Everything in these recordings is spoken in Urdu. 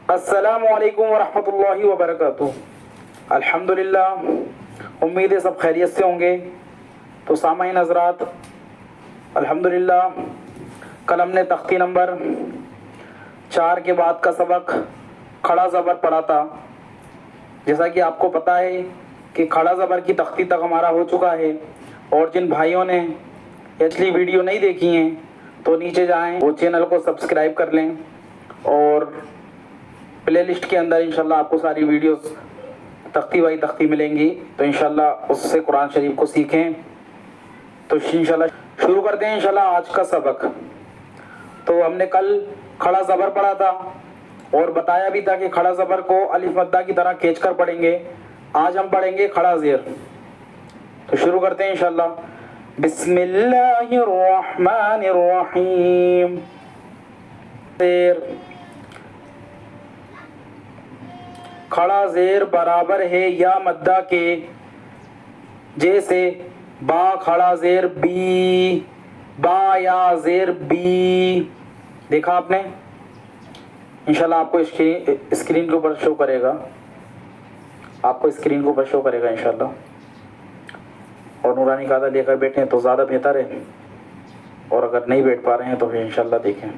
السلام علیکم ورحمۃ اللہ وبرکاتہ۔ الحمدللہ، امید ہے سب خیریت سے ہوں گے۔ تو سامعین حضرات، الحمدللہ کل ہم نے تختی نمبر 4 کے بعد کا سبق کھڑا زبر پڑھا تھا۔ جیسا کہ آپ کو پتہ ہے کہ کھڑا زبر کی تختی تک ہمارا ہو چکا ہے، اور جن بھائیوں نے پچھلی ویڈیو نہیں دیکھی ہیں تو نیچے جائیں، وہ چینل کو سبسکرائب کر لیں، اور پلے لسٹ کے اندر انشاءاللہ آپ کو ساری ویڈیوز تختی بائی تختی ملیں گی، تو انشاءاللہ اس سے قرآن شریف کو سیکھیں۔ تو انشاءاللہ شروع کرتے ہیں انشاءاللہ آج کا سبق۔ تو ہم نے کل کھڑا زبر پڑھا تھا اور بتایا بھی تھا کہ کھڑا زبر کو الف مدہ کی طرح کھینچ کر پڑھیں گے۔ آج ہم پڑھیں گے کھڑا زیر۔ تو شروع کرتے ہیں انشاءاللہ۔ بسم اللہ الرحمن الرحیم۔ زیر، کھڑا زیر برابر ہے یا مدہ کے، جیسے با کھڑا زیر بی، با یا زیر بی۔ دیکھا آپ نے؟ انشاءاللہ آپ کو اسکرین کے اوپر شو کرے گا، آپ کو اسکرین کے اوپر شو کرے گا انشاءاللہ۔ اور نورانی قاعدہ لے کر بیٹھیں تو زیادہ بہتر ہے، اور اگر نہیں بیٹھ پا رہے ہیں تو پھر انشاءاللہ دیکھیں۔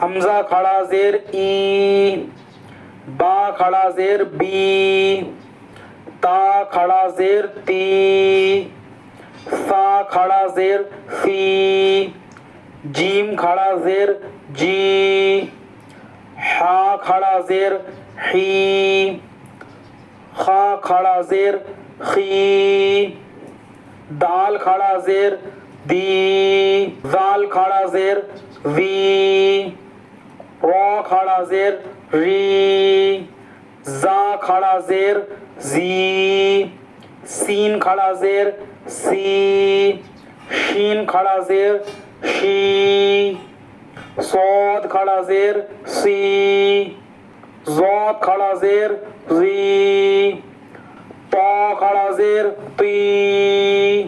حمزہ کھڑا زیر ای، با کھڑا زیر بی، تا کھڑا زیر تی، فا کھڑا زیر فی، جیم کھڑا زیر جی، ہا کھڑا زیر حی، خا کھڑا زیر خی، دال کھڑا زیر دی، زال کھڑا زیر وی، را کھڑا زیر ری، زا کھڑا زیر زی، سین کھڑا زیر سی، شین کھڑا زیر شی، صاد کھڑا زیر سی، ضاد کھڑا زیر زی، طا کھڑا زیر تی۔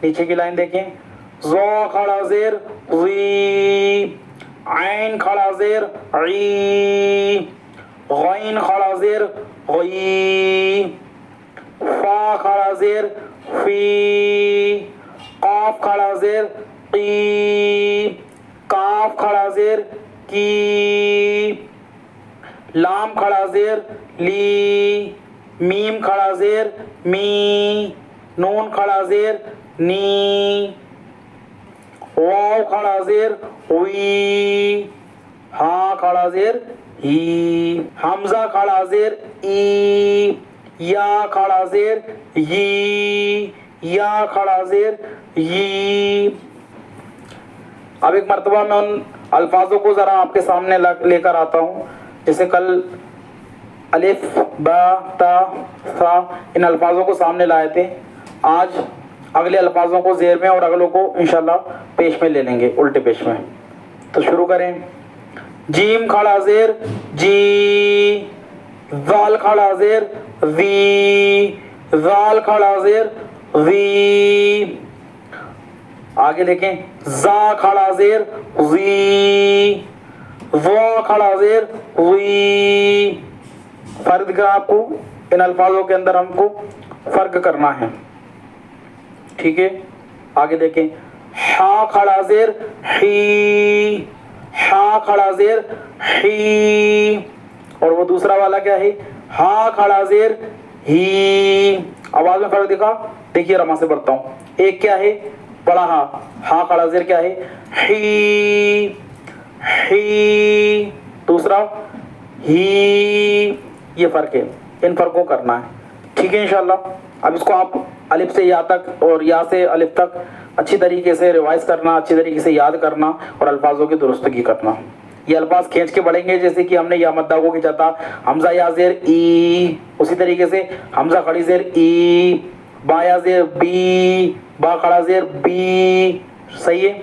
نیچے کی لائن دیکھیں، ضا کھڑا زیر زی، عین کھڑا زیر عی، غین کھڑا زیر غی، فا کھڑا زیر فی، قاف کھڑا زیر قی، کاف کھڑا زیر کی، لام کھڑا زیر لی، میم کھڑا زیر می، نون کھڑا زیر نی، واو کھڑا زیر وی، ہا کھڑا زیر ہی، حمزہ کھڑا زیر ای، یا کھڑا زیر یی، یا کھڑا زیر یی۔ اب ایک مرتبہ میں ان الفاظوں کو ذرا آپ کے سامنے لے کر آتا ہوں، جیسے کل الف، با، تا، ثا، ان الفاظوں کو سامنے لائے تھے۔ آج اگلے الفاظوں کو زیر میں اور اگلوں کو انشاءاللہ پیش میں لے لیں گے، الٹے پیش میں۔ تو شروع کریں۔ جیم کھڑا زیر جی، ذال کھڑا زیر وی، ذال کھڑا زیر وی۔ آگے دیکھیں، زا کھڑا زیر زی، وا کھڑا زیر وی۔ فرق دکھ رہا آپ کو؟ ان الفاظوں کے اندر ہم کو فرق کرنا ہے، ٹھیک ہے؟ آگے دیکھیں، ہا کھڑا زیر ہی، ہا کھڑا زیر ہی، اور وہ دوسرا والا کیا ہے؟ ہا کھڑا زیر ہی۔ آواز میں فرق دکھا؟ دیکھیے رما سے پڑھتا ہوں۔ ایک کیا ہے؟ بڑا ہا، ہا کھڑا زیر کیا ہے؟ ہی، ہی۔ دوسرا ہی، یہ فرق ہے، ان فرقوں کرنا ہے، ٹھیک ہے انشاءاللہ۔ اب اس کو آپ الف سے یا تک اور یا سے الف تک اچھی طریقے سے ریوائز کرنا، اچھی طریقے سے یاد کرنا اور الفاظوں کی درستگی کرنا۔ یہ الفاظ کھینچ کے پڑھیں گے، جیسے کہ ہم نے یا مدہ کو کھینچا تھا، حمزہ یا زیر ای، اسی طریقے سے حمزہ کھڑی زیر ای، با یا زیر بی، با کھڑا زیر بی، صحیح ہے؟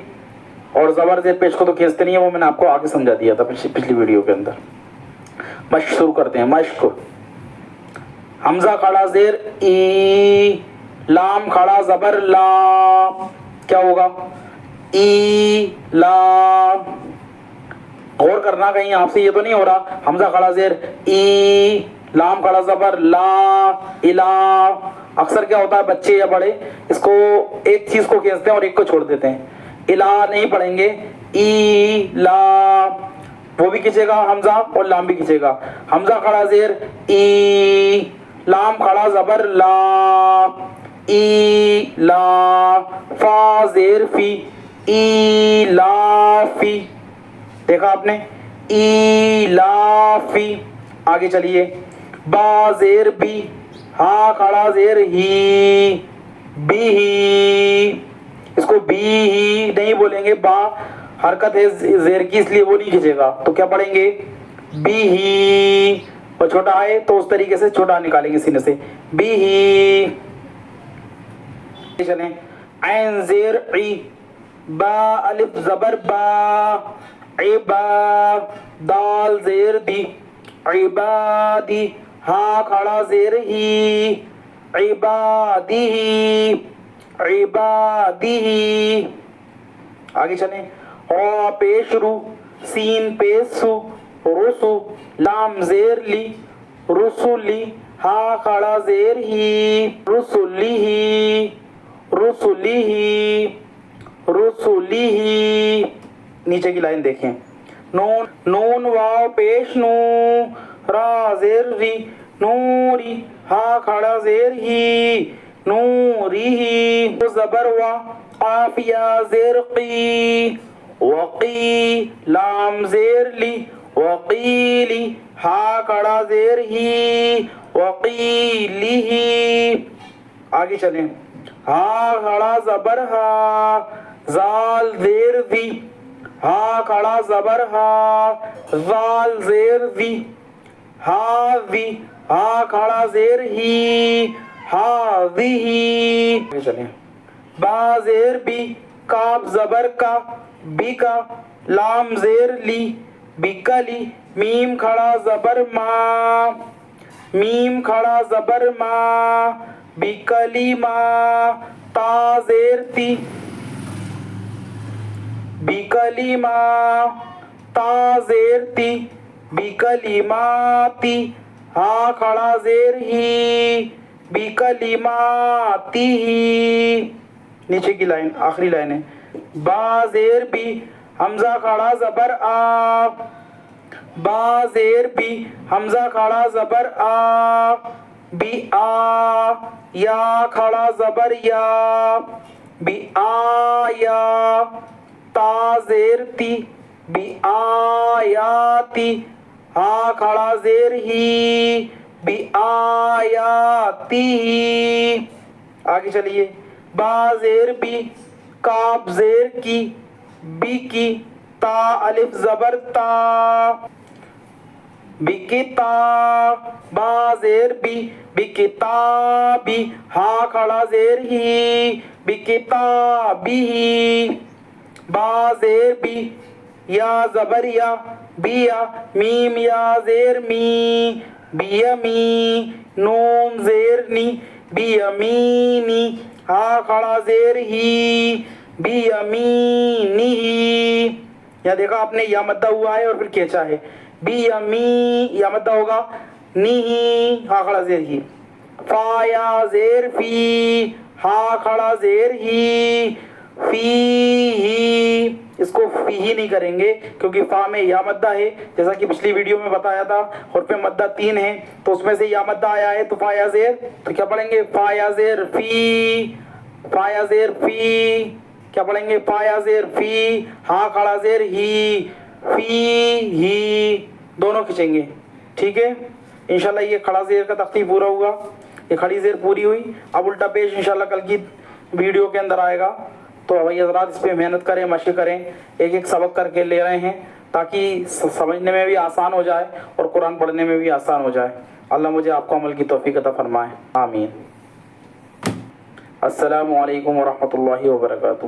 اور زبر زیر پیش کو تو کھینچتے نہیں ہیں، وہ میں نے آپ کو آگے سمجھا دیا تھا پچھلی ویڈیو کے اندر۔ مشق شروع کرتے ہیں، مشق۔ حمزہ کھڑا زیر ای، لام کھڑا زبر لا، کیا ہوگا؟ ای لام، غور کرنا کہیں آپ سے یہ تو نہیں ہو رہا حمزہ کھڑا زیر ای، لام کھڑا زبر لا، الا. اکثر کیا ہوتا ہے بچے یا بڑے اس کو ایک چیز کو کھینچتے ہیں اور ایک کو چھوڑ دیتے ہیں. الا نہیں پڑھیں گے، ای لا وہ بھی کھینچے گا حمزہ اور لام بھی کھینچے گا. حمزہ کھڑا زیر ای، لام کھڑا زبر لا، ای لا. فا زیر فی، ای لا فی. دیکھا آپ نے ای لا فی. آگے چلیے با زیر بی، ہا کھڑا زیر ہی، بی ہی. اس کو بی ہی نہیں بولیں گے، با حرکت ہے زیر کی اس لیے وہ نہیں کھینچے گا. تو کیا پڑھیں گے بی ہی، اور چھوٹا ہے تو اس طریقے سے چھوٹا نکالیں گے سینے سے بی ہی. چلیں عین زیر عی، با الف زبر با، عبا. دال زیر دی، عبادی. ہا کھڑا زیر ہی، عبادی، عبادی. آگے چلیں را پیش رو، سین پیش سو، رسو. لام زیر لی، رسولی. ہا کھڑا زیر ہی، رسولی، رسولی، رسولی. نیچے کی لائن دیکھیں نون واو پیش نو، را زیر ری، نوری. ہا کھڑا زیر ہی، نوری. زبر وا، قاف یا زیر قی، وقی. لام زیر لی، وقیلی. ہا کھڑا زیر ہی، وقیلی. آگے چلیں ہا کھڑا زبر ہا، زال زیر دی. ہا کھڑا زبر ہا، زال زیر دی، ہا دی. ہا کھڑا زیر ہی، ہا دی. چلیں با زیر بی، کاف زبر کا، بی کا. لام زیر لی، بیکلی. میم کھڑا زبر ما، میم کھڑا زبر ما، بیکلی ما. تا زیر تی، بیکلی ما. تا زیر تی، بیکلی ما تی. ہا کھڑا زیر ہی، بیکلی ما تی. نیچے کی لائن آخری لائن ہے با زیر بی، حمزہ کھڑا زبر آ، با زیر بی، حمزہ کھڑا زبر آ، بی آ. یا کھڑا زبر یا، بی آ یا. تا زیر تی، بی آیاتی. ہا کھڑا زیر ہی، بی آیاتی. آگے چلیے با زیر بی، کاف زیر کی، بی کی. تا الف زبر تا، بکتا. با زیر بی، بکتابی. ہا کھڑا زیر ہی، بکتابی. با زیر بی، یا زبر یا، بیا. میم یا زیر می، بیمی. نون زیر نی، بیمینی. ہا کھڑا زیر ہی، بیمینی. یہاں دیکھا آپ نے یا مدہ ہوا ہے اور پھر کھینچا ہے بیمی، یا مدہ ہوگا نی. ہا کھڑا زیر ہی. فا یا زیر فی، ہا کھڑا زیر ہی، فی ہی. اس کو فی ہی نہیں کریں گے کیونکہ فا میں یا مدہ ہے جیسا کہ پچھلی ویڈیو میں بتایا تھا، اور پہ مدہ 3 ہے تو اس میں سے یا مدہ آیا ہے تو فا یا زیر. تو کیا پڑھیں گے فا یا زیر فی، فا یا زیر فی. کیا پڑھیں گے فا یا زیر فی. ہاں کھڑا زیر ہی، فی ہی. دونوں کھینچیں گے. ٹھیک ہے انشاءاللہ یہ کھڑا زیر کا تختی پورا ہوا. یہ کھڑی زیر پوری ہوئی. اب الٹا پیش انشاءاللہ کل کی ویڈیو کے اندر آئے گا. تو بھائی حضرات اس پہ محنت کریں، مشق کریں. ایک ایک سبق کر کے لے رہے ہیں تاکہ سمجھنے میں بھی آسان ہو جائے اور قرآن پڑھنے میں بھی آسان ہو جائے. اللہ مجھے آپ کو عمل کی توفیق عطا فرمائے. آمین. السلام علیکم ورحمۃ اللہ وبرکاتہ.